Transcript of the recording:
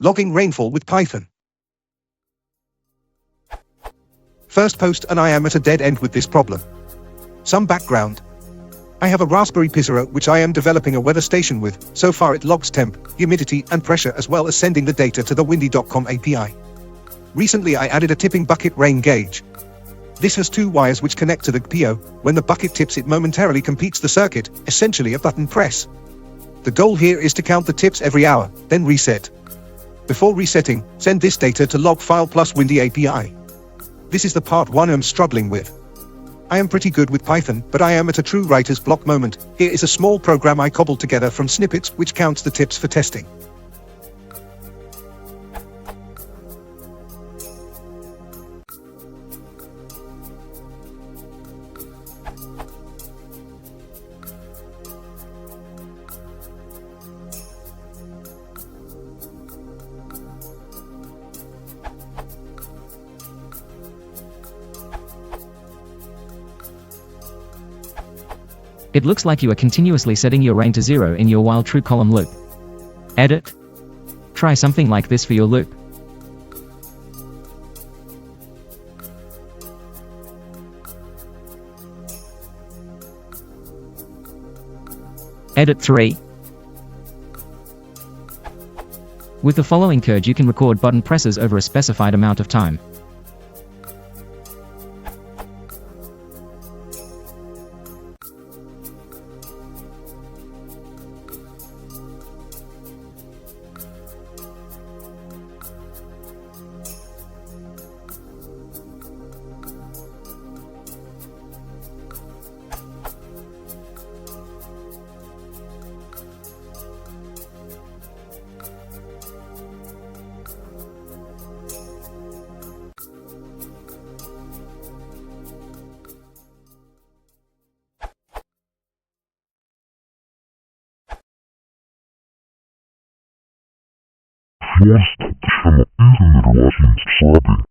Logging rainfall with Python. First post, and I am at a dead end with this problem. Some background. I have a Raspberry Pi Zero which I am developing a weather station with. So far it logs temp, humidity and pressure as well as sending the data to the windy.com API. Recently I added a tipping bucket rain gauge. This has two wires which connect to the PO. When the bucket tips it momentarily completes the circuit, essentially a button press. The goal here is to count the tips every hour, then reset. Before resetting, send this data to log file plus windy API. This is the part 1 I'm struggling with. I am pretty good with Python, but I am at a true writer's block moment. Here is a small program I cobbled together from snippets which counts the tips for testing. It looks like you are continuously setting your rain to 0 in your while true column loop. Edit. Try something like this for your loop. Edit 3. With the following code you can record button presses over a specified amount of time. Most, te chamo irner watching slapping.